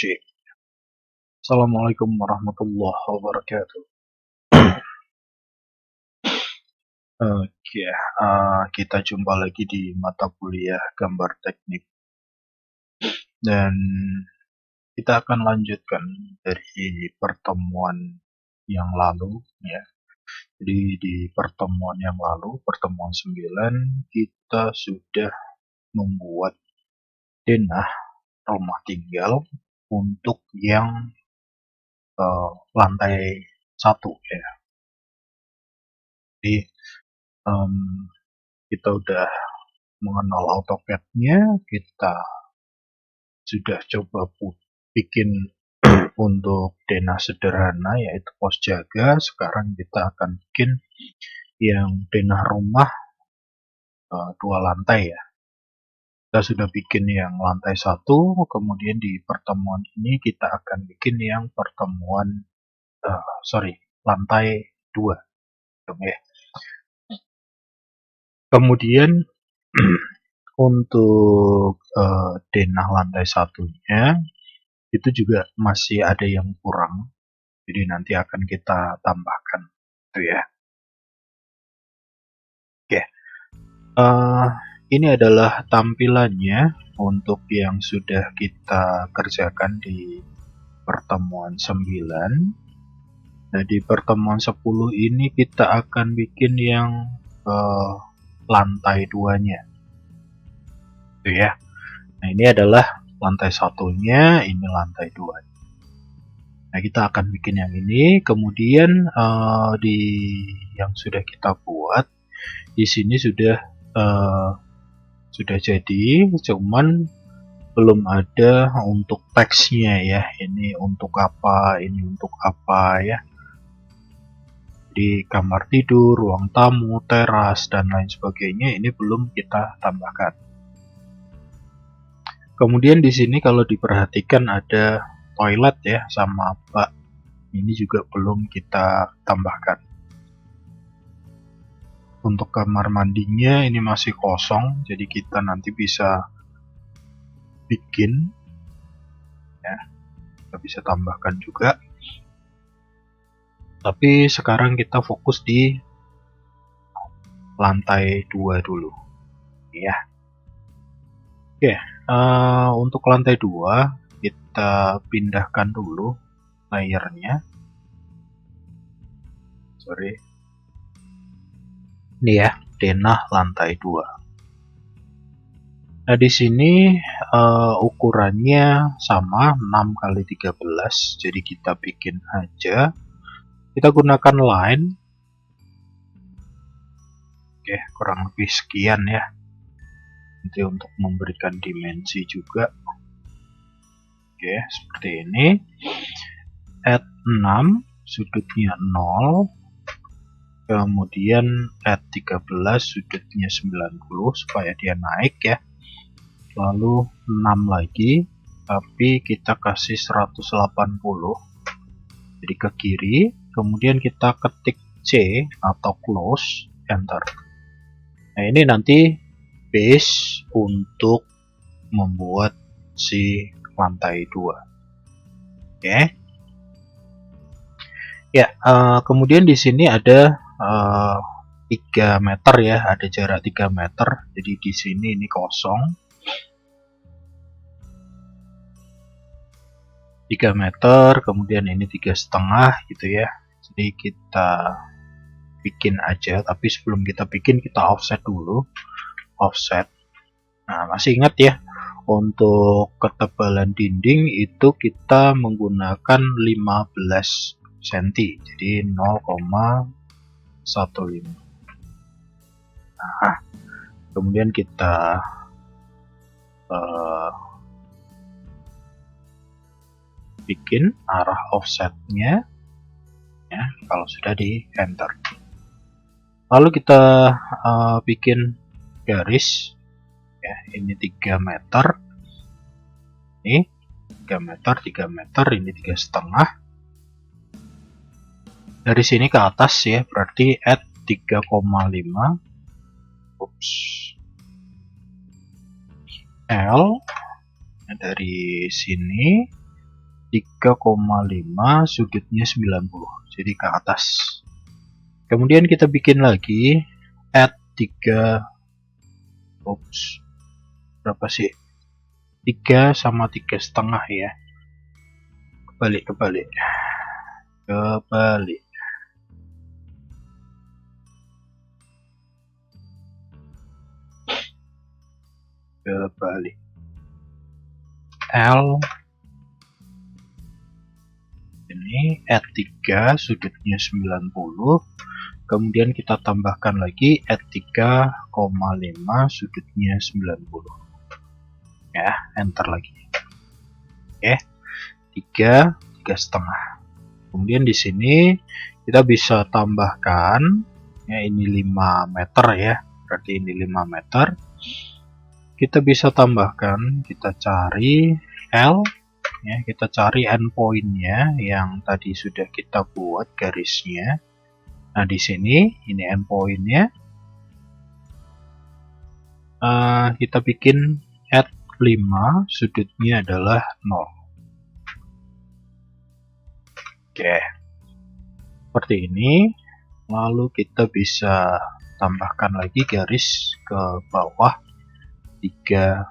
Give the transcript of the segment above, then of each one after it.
Cek. Assalamualaikum warahmatullahi wabarakatuh. Oke, kita jumpa lagi di mata kuliah gambar teknik dan kita akan lanjutkan dari pertemuan yang lalu ya. Jadi di pertemuan yang lalu, pertemuan 9, kita sudah membuat denah rumah tinggal untuk yang lantai 1 ya. Jadi kita udah mengenal AutoCAD-nya, kita sudah coba bikin untuk denah sederhana yaitu pos jaga. Sekarang kita akan bikin yang denah rumah 2 lantai ya. Kita sudah bikin yang lantai 1, kemudian di pertemuan ini kita akan bikin yang lantai 2 ya. Kemudian untuk denah lantai 1-nya itu juga masih ada yang kurang, jadi nanti akan kita tambahkan itu ya. Oke, ini adalah tampilannya untuk yang sudah kita kerjakan di pertemuan 9. Nah, di pertemuan 10 ini kita akan bikin yang lantai 2-nya itu ya. Nah, ini adalah lantai 1-nya, ini lantai 2-nya. Nah, kita akan bikin yang ini. Kemudian di yang sudah kita buat di sini sudah jadi, cuman belum ada untuk teksnya ya. Ini untuk apa, ini untuk apa ya. Di kamar tidur, ruang tamu, teras dan lain sebagainya ini belum kita tambahkan. Kemudian di sini kalau diperhatikan ada toilet ya sama bak. Ini juga belum kita tambahkan. Untuk kamar mandinya ini masih kosong, jadi kita nanti bisa bikin ya. Kita bisa tambahkan juga. Tapi sekarang kita fokus di lantai 2 dulu ya. Oke, untuk lantai 2 kita pindahkan dulu layernya. Ini ya, denah lantai 2. Nah, di sini ukurannya sama 6x13, jadi kita bikin aja. Kita gunakan line. Oke, kurang lebih sekian ya. Nanti untuk memberikan dimensi juga. Oke, seperti ini. Add 6, sudutnya 0. Kemudian add 13, sudutnya 90 supaya dia naik ya. Lalu 6 lagi, tapi kita kasih 180. Jadi ke kiri. Kemudian kita ketik C atau close, enter. Nah, ini nanti base untuk membuat si lantai 2. Oke. Ya, kemudian di sini ada 3 meter ya, ada jarak 3 meter. Jadi di sini ini kosong. 3 meter, kemudian ini 3,5 gitu ya. Jadi kita bikin aja, tapi sebelum kita bikin kita offset dulu. Offset. Nah, masih ingat ya, untuk ketebalan dinding itu kita menggunakan 15 cm, jadi 0,15. Nah, kemudian kita bikin arah offsetnya ya, kalau sudah di enter. Lalu kita bikin garis ya, ini 3 meter, ini 3 meter, 3 meter, ini 3,5. Dari sini ke atas ya, berarti add 3,5. L dari sini 3,5 sudutnya 90, jadi ke atas. Kemudian kita bikin lagi add 3, berapa sih, 3 sama 3,5 ya, kebalik L ini add 3 sudutnya 90, kemudian kita tambahkan lagi add 3,5 sudutnya 90 ya, enter lagi. Oke, 3,5. Kemudian di sini kita bisa tambahkan ya, ini 5 meter ya, berarti ini 5 meter. Kita bisa tambahkan, kita cari L ya, kita cari endpointnya yang tadi sudah kita buat garisnya. Nah di sini ini endpointnya, kita bikin add 5 sudutnya adalah 0. Oke, seperti ini. Lalu kita bisa tambahkan lagi garis ke bawah 3,5,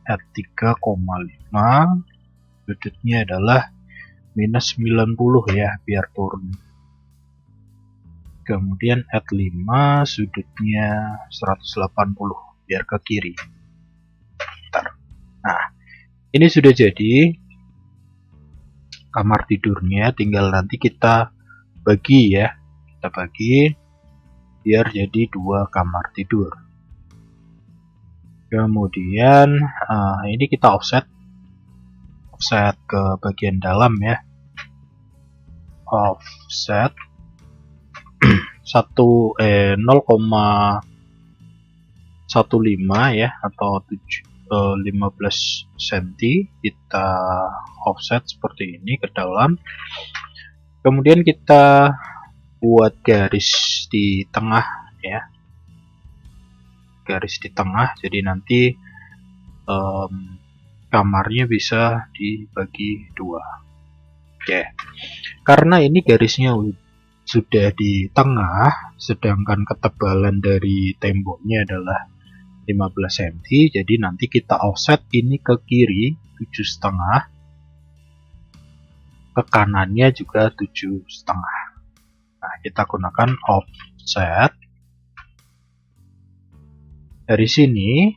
add 3,5 sudutnya adalah minus 90 ya, biar turun. Kemudian add 5 sudutnya 180 biar ke kiri. Nah ini sudah jadi kamar tidurnya, tinggal nanti kita bagi ya, kita bagi biar jadi 2 kamar tidur. Kemudian ini kita offset ke bagian dalam ya, offset 0,15 ya, atau 15 cm kita offset seperti ini ke dalam. Kemudian kita buat garis di tengah ya, garis di tengah, jadi nanti kamarnya bisa dibagi 2. Oke, karena ini garisnya sudah di tengah, sedangkan ketebalan dari temboknya adalah 15 cm, jadi nanti kita offset ini ke kiri 7,5, ke kanannya juga 7,5. Nah kita gunakan offset. Dari sini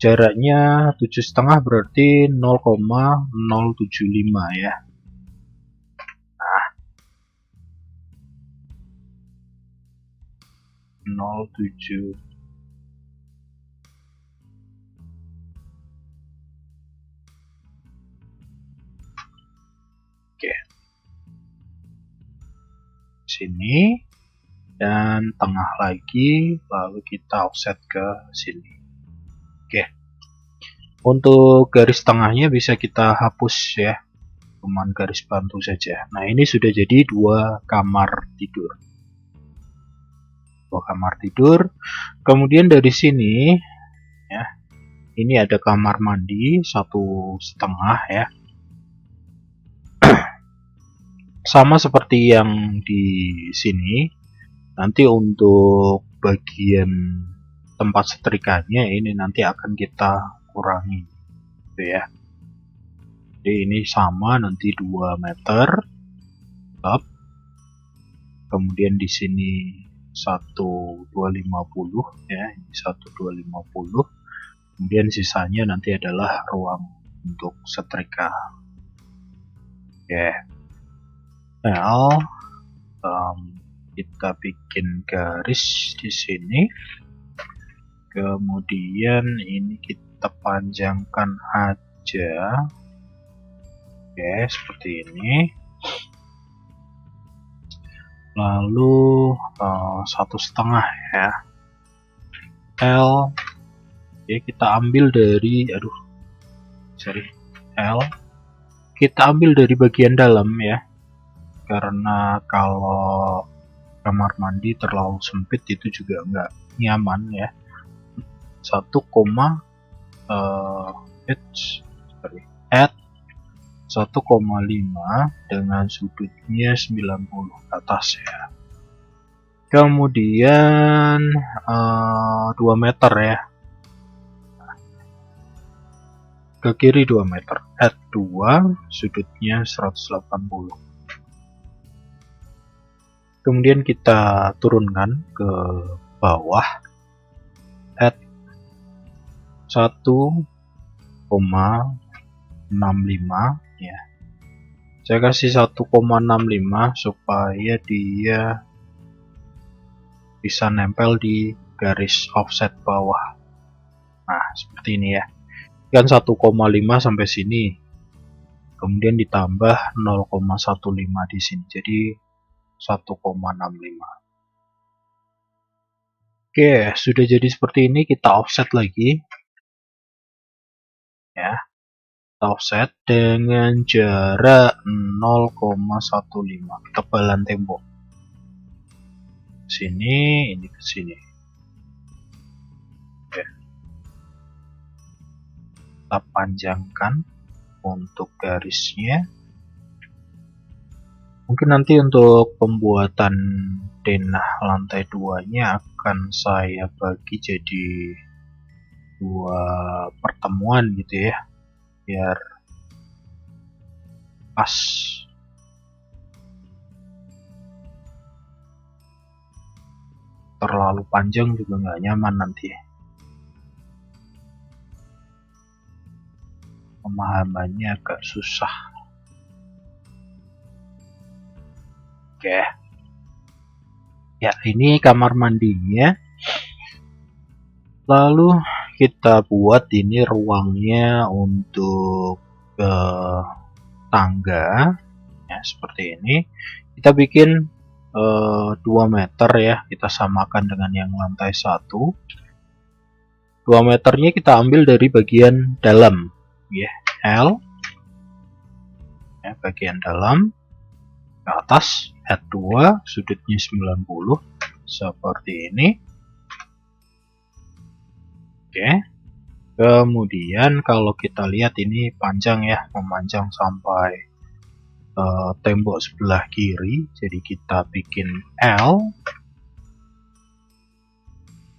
jaraknya 7,5 berarti 0,075 ya. Nah 0,7. Oke, sini dan tengah lagi, lalu kita offset ke sini. Oke, untuk garis tengahnya bisa kita hapus ya, cuman garis bantu saja. Nah ini sudah jadi 2 kamar tidur, 2 kamar tidur. Kemudian dari sini ya, ini ada kamar mandi 1,5 ya, sama seperti yang di sini. Nanti untuk bagian tempat setrikanya ini nanti akan kita kurangi gitu ya. Jadi ini sama, nanti 2 meter up. Kemudian di sini 1,250 ya, ini 1,250. Kemudian sisanya nanti adalah ruang untuk setrika. Oke. Well, kita bikin garis di sini. Kemudian ini kita panjangkan aja. Oke, seperti ini. Lalu 1,5 ya, L. Oke, kita ambil dari L, kita ambil dari bagian dalam ya, karena kalau kamar mandi terlalu sempit itu juga nggak nyaman ya. 1, add 1,5 dengan sudutnya 90 ke atas ya. Kemudian 2 meter ya. Ke kiri 2 meter. Add 2, sudutnya 180. Kemudian kita turunkan ke bawah. Add 1,65 ya. Saya kasih 1,65 supaya dia bisa nempel di garis offset bawah. Nah, seperti ini ya. Kan 1,5 sampai sini. Kemudian ditambah 0,15 di sini. Jadi 1,65. Oke, sudah jadi seperti ini. Kita offset lagi. Ya. Offset dengan jarak 0,15 ketebalan tembok. Sini, ini ke sini. Oke. Kita panjangkan untuk garisnya. Mungkin nanti untuk pembuatan denah lantai 2-nya akan saya bagi jadi 2 pertemuan gitu ya. Biar pas. Terlalu panjang juga nggak nyaman nanti. Pemahamannya agak susah. Oke. Ya, ini kamar mandinya. Lalu kita buat ini ruangnya untuk tangga ya, seperti ini. Kita bikin 2 meter ya, kita samakan dengan yang lantai 1. 2 meternya kita ambil dari bagian dalam ya, L ya, bagian dalam ke atas, add 2, sudutnya 90 seperti ini. Oke. Kemudian kalau kita lihat ini panjang ya, memanjang sampai tembok sebelah kiri. Jadi kita bikin L.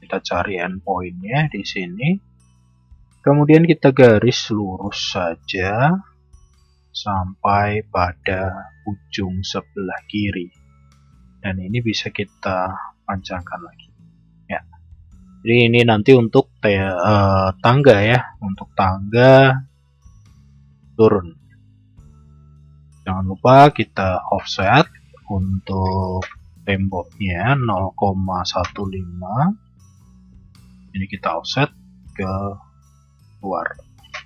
Kita cari endpointnya di sini. Kemudian kita garis lurus saja sampai pada ujung sebelah kiri. Dan ini bisa kita panjangkan lagi. Ya. Jadi ini nanti untuk tangga ya, untuk tangga turun. Jangan lupa kita offset untuk temboknya 0,15. Ini kita offset ke luar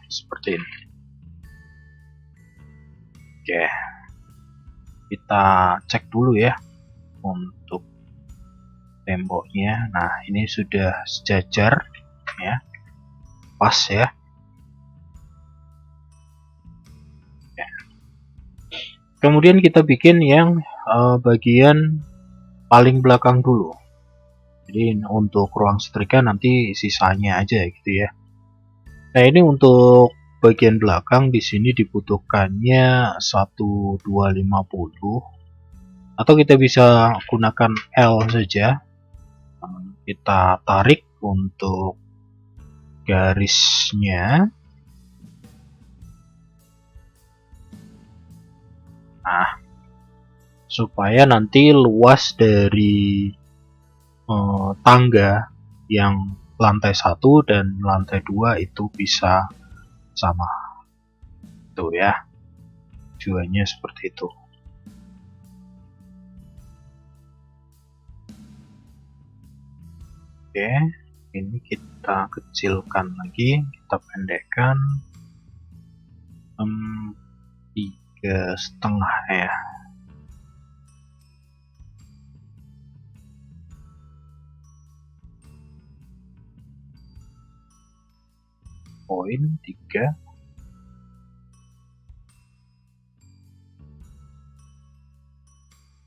seperti ini. Oke, kita cek dulu ya untuk temboknya. Nah, ini sudah sejajar ya, pas ya. Kemudian kita bikin yang bagian paling belakang dulu. Jadi untuk ruang setrika nanti sisanya aja gitu ya. Nah, ini untuk bagian belakang di sini dibutuhkannya 1250 atau kita bisa gunakan L saja. Kita tarik untuk garisnya. Nah, supaya nanti luas dari tangga yang lantai 1 dan lantai 2 itu bisa sama. Tuh ya, tujuannya seperti itu. Oke, ini kita kecilkan lagi, kita pendekkan 3,5 ya. Poin 3.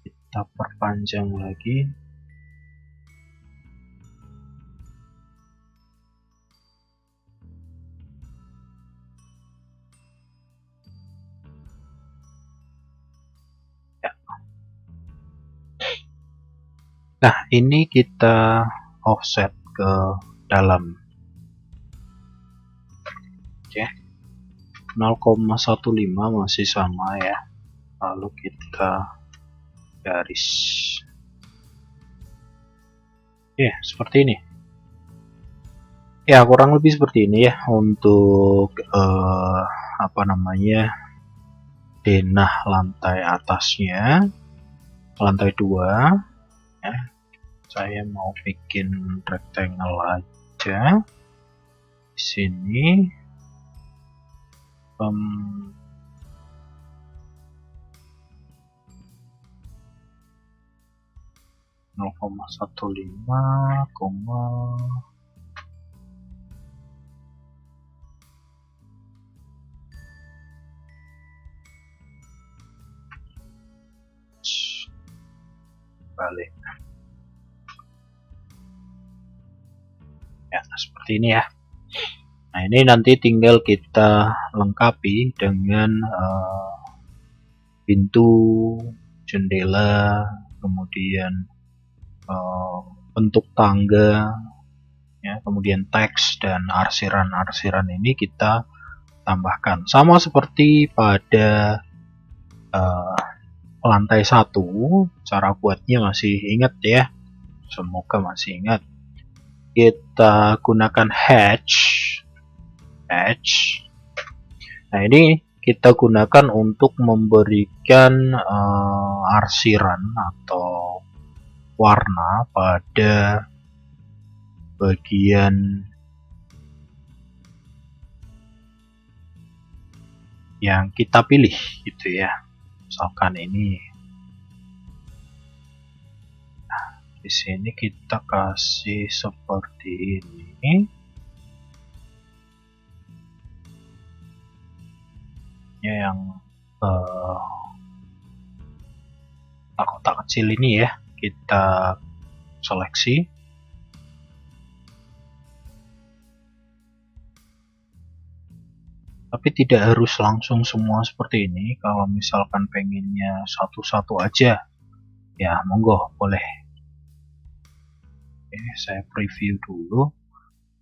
Kita perpanjang lagi. Nah, ini kita offset ke dalam. Oke. 0,15 masih sama ya. Lalu kita garis. Ya, seperti ini. Ya, kurang lebih seperti ini ya untuk apa namanya, denah lantai atasnya, lantai 2 ya. Saya mau bikin rectangle aja di sini. 0,15, balik ya, seperti ini ya. Nah, ini nanti tinggal kita lengkapi dengan pintu, jendela, kemudian bentuk tangga ya, kemudian teks dan arsiran-arsiran ini kita tambahkan sama seperti pada lantai 1. Cara buatnya masih ingat ya, semoga masih ingat. Kita gunakan hatch. Nah, ini kita gunakan untuk memberikan arsiran atau warna pada bagian yang kita pilih gitu ya. Misalkan ini. Nah, di sini kita kasih seperti ini. Yang kotak kecil ini ya, kita seleksi. Tapi tidak harus langsung semua seperti ini. Kalau misalkan pengennya satu-satu aja, ya monggo, boleh. Oke, saya preview dulu.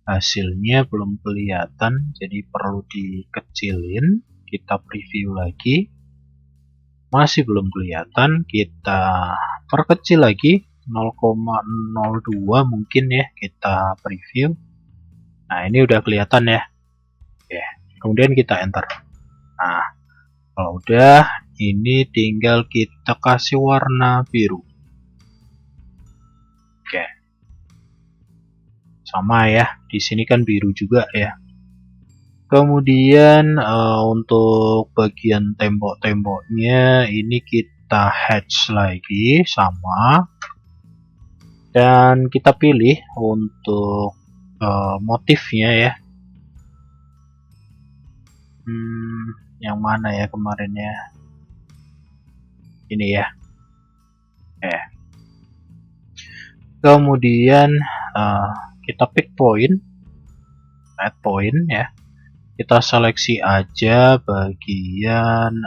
Hasilnya belum kelihatan, jadi perlu dikecilin. Kita preview lagi, masih belum kelihatan, kita perkecil lagi 0,02 mungkin ya, kita preview. Nah, ini udah kelihatan ya. Oke, kemudian kita enter. Nah, kalau udah, ini tinggal kita kasih warna biru. Oke, sama ya, di sini kan biru juga ya. Kemudian untuk bagian tembok-temboknya ini kita hatch lagi sama, dan kita pilih untuk motifnya ya. Yang mana ya kemarin ya? Ini ya. Kemudian kita pick point, add point ya. Kita seleksi aja bagian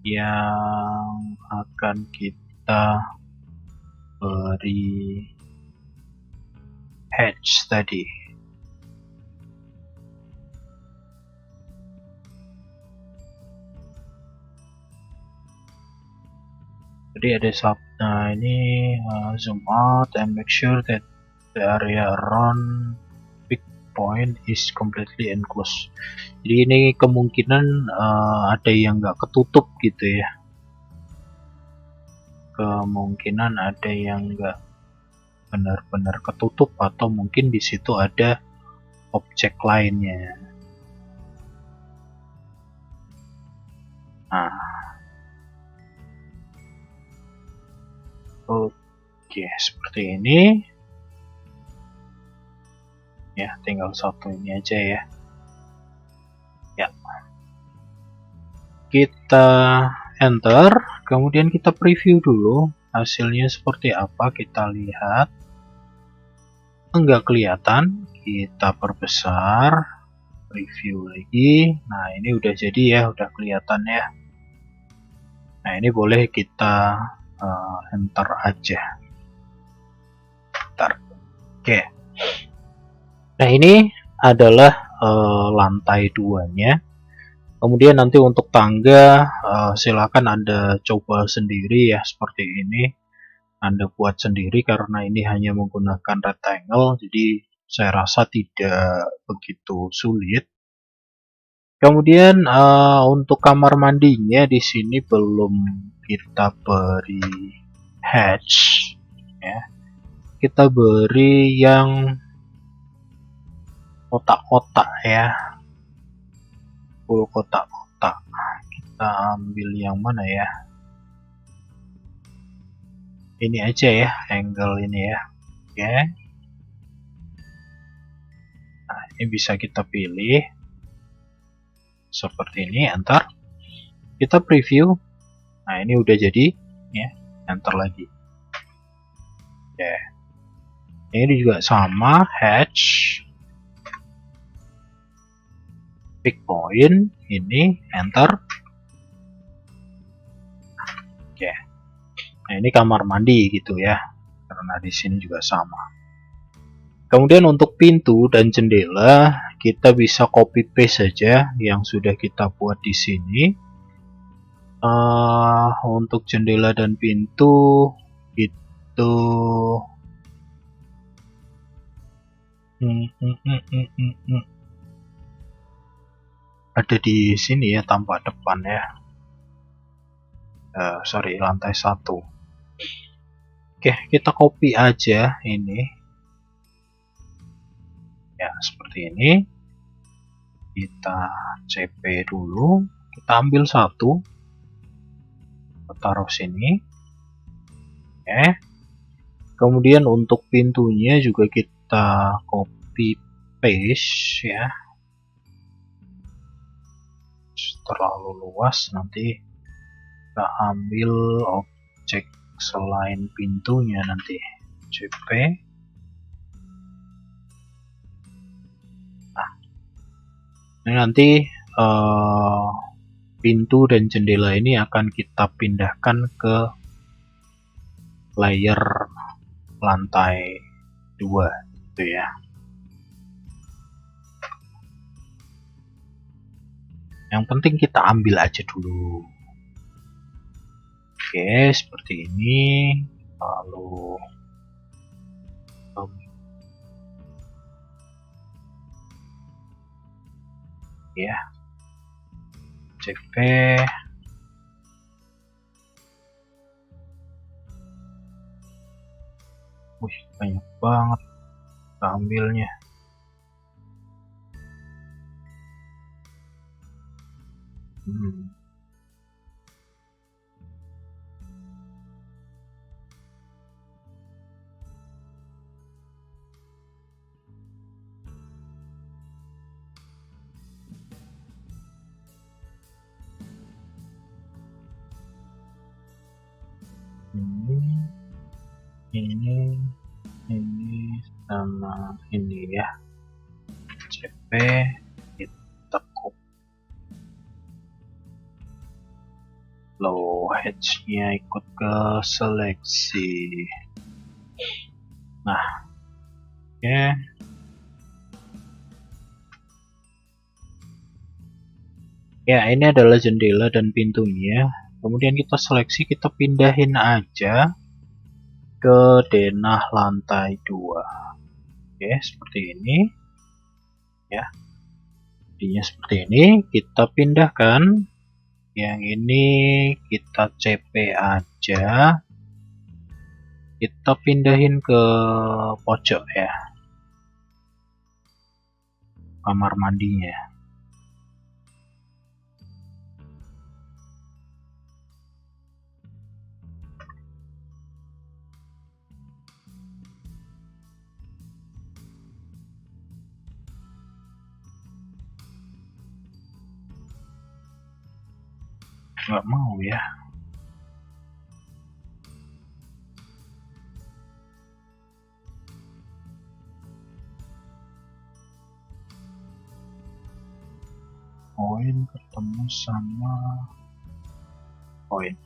yang akan kita beri hatch tadi. Jadi ada nah ini zoom out and make sure that the area around pick point is completely enclosed. Jadi ini kemungkinan ada yang nggak ketutup gitu ya. Kemungkinan ada yang nggak benar-benar ketutup, atau mungkin di situ ada objek lainnya. Nah, oke, seperti ini ya, tinggal satu ini aja ya. Kita enter, kemudian kita preview dulu hasilnya seperti apa. Kita lihat, enggak kelihatan, kita perbesar. Review lagi. Nah, ini udah jadi ya, udah kelihatan ya. Nah, ini boleh kita enter aja. Bentar. Oke. Nah, ini adalah lantai 2-nya. Kemudian nanti untuk tangga silakan Anda coba sendiri ya, seperti ini. Anda buat sendiri karena ini hanya menggunakan rectangle, jadi saya rasa tidak begitu sulit. Kemudian untuk kamar mandinya di sini belum kita beri hatch ya. Kita beri yang kotak-kotak ya. Full kotak-kotak. Kita ambil yang mana ya? Ini aja ya, angle ini ya. Oke. Nah, ini bisa kita pilih seperti ini, enter. Kita preview. Nah, ini udah jadi ya, enter lagi. Oke. Ini juga sama, hatch, pick point, ini enter. Oke. Nah, ini kamar mandi gitu ya, karena di sini juga sama. Kemudian untuk pintu dan jendela kita bisa copy paste saja yang sudah kita buat di sini. Untuk jendela dan pintu itu ada di sini ya, tampak depan ya. Sorry, lantai 1. Oke, kita copy aja ini. Ya, seperti ini. Kita CP dulu. Kita ambil satu. Kita taruh sini. Oke. Kemudian untuk pintunya juga kita copy paste ya. Terlalu luas, nanti kita ambil objek selain pintunya nanti. CP. Nah, nanti pintu dan jendela ini akan kita pindahkan ke layer lantai 2 gitu ya. Yang penting kita ambil aja dulu. Oke, seperti ini. Lalu ya, CP. Wih, banyak banget kita ambilnya. Ini sama ini ya, CP kita copy. Low hatch-nya ikut ke seleksi. Nah, oke. Ya, ini adalah jendela dan pintunya. Kemudian kita seleksi, kita pindahin aja ke denah lantai 2. Oke, seperti ini. Ya. Jadinya seperti ini, kita pindahkan. Yang ini kita CP aja. Kita pindahin ke pojok ya. Kamar mandinya. Nggak mau ya. Koin ketemu sama koin.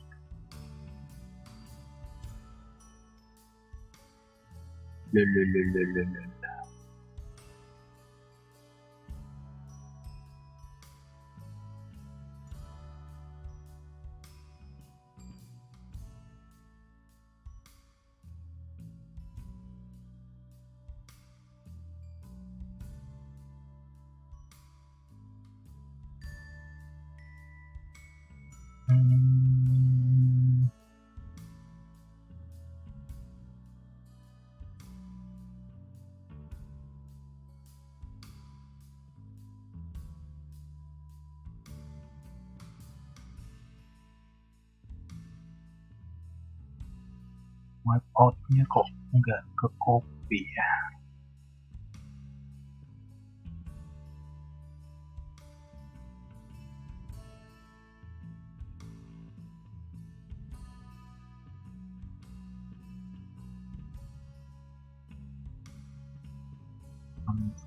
Wipeout-nya kok nggak ke copy ya?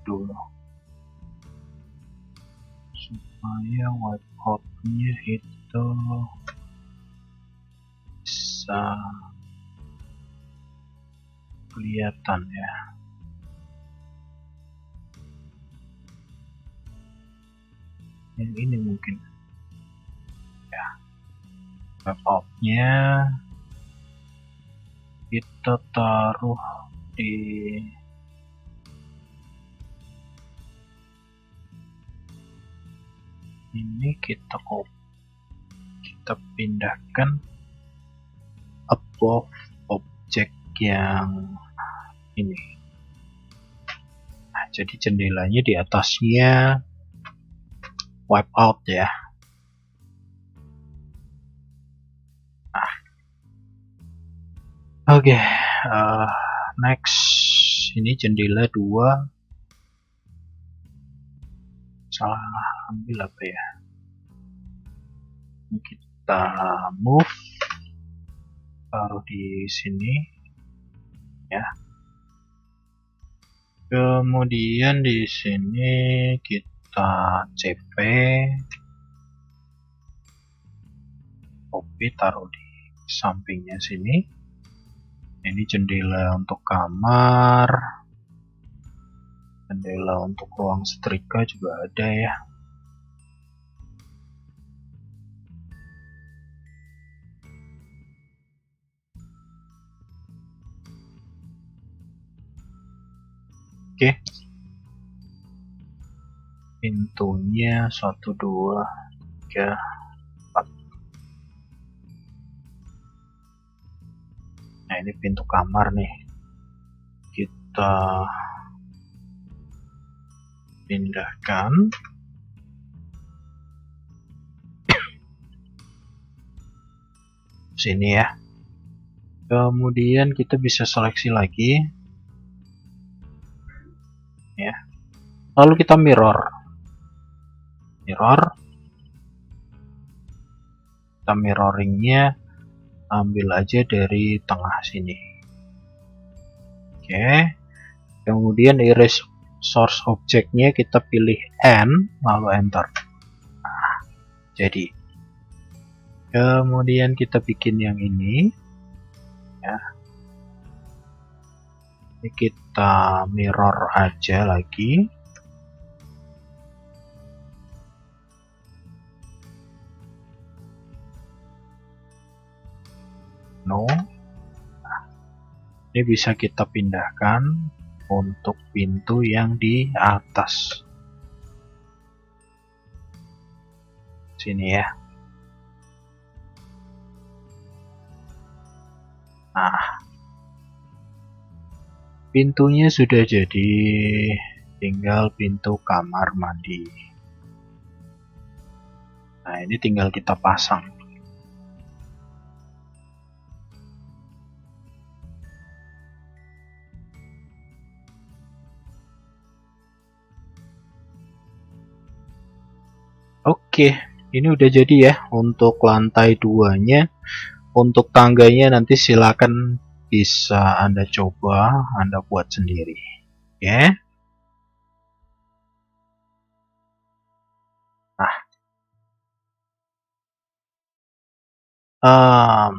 Dulu supaya wipeout-nya itu bisa kelihatan ya. Yang ini mungkin ya, wipeout-nya kita taruh di ini, kita pindahkan above object yang ini. Nah, jadi jendelanya di atasnya wipeout ya. Nah, oke, next ini jendela 2. Salah ambil apa ya? Ini kita move, taruh di sini ya. Kemudian di sini kita CP, copy, taruh di sampingnya sini. Ini jendela untuk kamar, jendela untuk ruang setrika juga ada ya. Oke, pintunya 1, 2, 3, 4. Nah, ini pintu kamar nih, kita pindahkan sini ya. Kemudian kita bisa seleksi lagi ya. Lalu kita mirror, kita mirroringnya ambil aja dari tengah sini. Oke, kemudian erase source objectnya kita pilih N lalu enter. Nah, jadi kemudian kita bikin yang ini ya. Ini kita mirror aja lagi. No. Nah, ini bisa kita pindahkan untuk pintu yang di atas sini ya. Nah, pintunya sudah jadi, tinggal pintu kamar mandi. Nah, ini tinggal kita pasang. Oke, ini udah jadi ya untuk lantai 2-nya. Untuk tangganya nanti silakan bisa Anda coba, Anda buat sendiri. Ya. Nah, Mmm,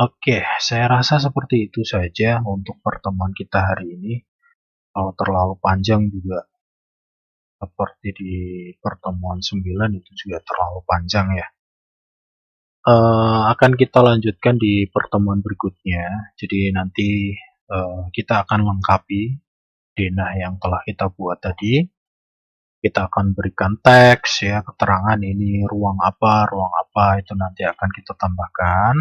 oke, saya rasa seperti itu saja untuk pertemuan kita hari ini. Kalau terlalu panjang juga seperti di pertemuan 9 itu juga terlalu panjang ya. Akan kita lanjutkan di pertemuan berikutnya. Jadi nanti, kita akan lengkapi denah yang telah kita buat tadi. Kita akan berikan teks ya, keterangan ini ruang apa, itu nanti akan kita tambahkan.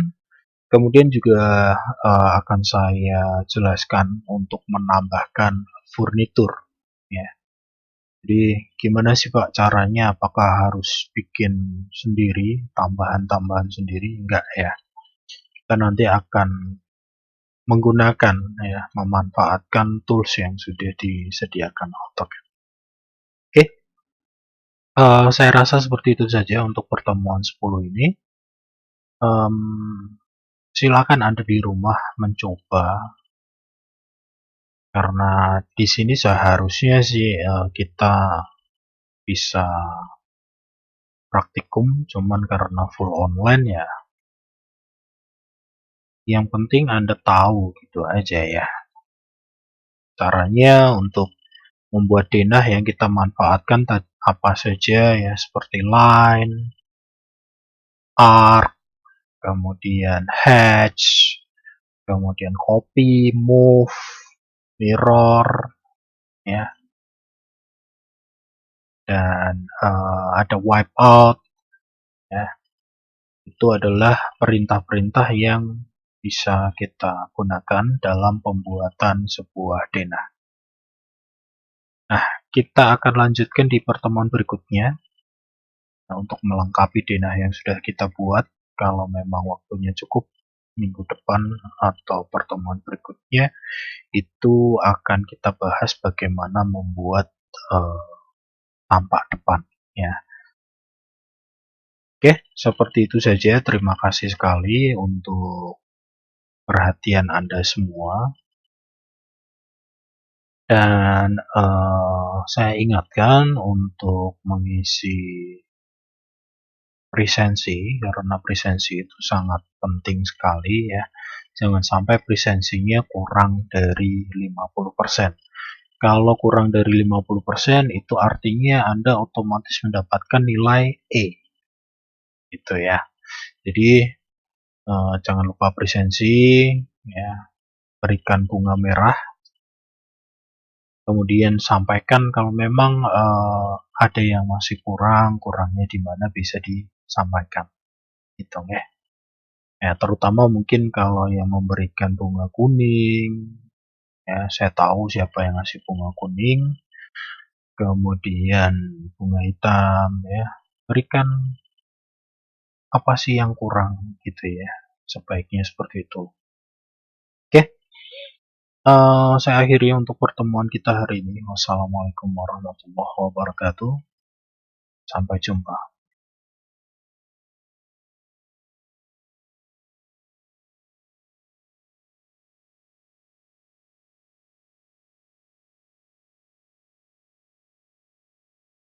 Kemudian juga akan saya jelaskan untuk menambahkan furnitur ya. Jadi gimana sih Pak caranya? Apakah harus bikin sendiri, tambahan-tambahan sendiri? Enggak ya. Kita nanti akan menggunakan ya, memanfaatkan tools yang sudah disediakan AutoCAD. Oke, saya rasa seperti itu saja untuk pertemuan 10 ini. Silakan Anda di rumah mencoba, karena di sini seharusnya sih kita bisa praktikum, cuman karena full online ya. Yang penting Anda tahu gitu aja ya. Caranya untuk membuat denah yang kita manfaatkan apa saja ya, seperti line, arc, kemudian hatch, kemudian copy, move, mirror, ya, dan ada wipeout, ya. Itu adalah perintah-perintah yang bisa kita gunakan dalam pembuatan sebuah denah. Nah, kita akan lanjutkan di pertemuan berikutnya. Nah, untuk melengkapi denah yang sudah kita buat, kalau memang waktunya cukup, minggu depan atau pertemuan berikutnya, itu akan kita bahas bagaimana membuat tampak depan. Ya. Oke, seperti itu saja. Terima kasih sekali untuk perhatian Anda semua. Dan saya ingatkan untuk mengisi presensi, karena presensi itu sangat penting sekali ya. Jangan sampai presensinya kurang dari 50%. Kalau kurang dari 50% itu artinya Anda otomatis mendapatkan nilai E. Gitu ya. Jadi jangan lupa presensi ya, berikan bunga merah. Kemudian sampaikan kalau memang ada yang masih kurangnya di mana bisa disampaikan. Gitu ya. Ya, terutama mungkin kalau yang memberikan bunga kuning, ya saya tahu siapa yang ngasih bunga kuning, kemudian bunga hitam, ya berikan apa sih yang kurang gitu ya, sebaiknya seperti itu. Oke, saya akhiri untuk pertemuan kita hari ini. Wassalamualaikum warahmatullahi wabarakatuh. Sampai jumpa.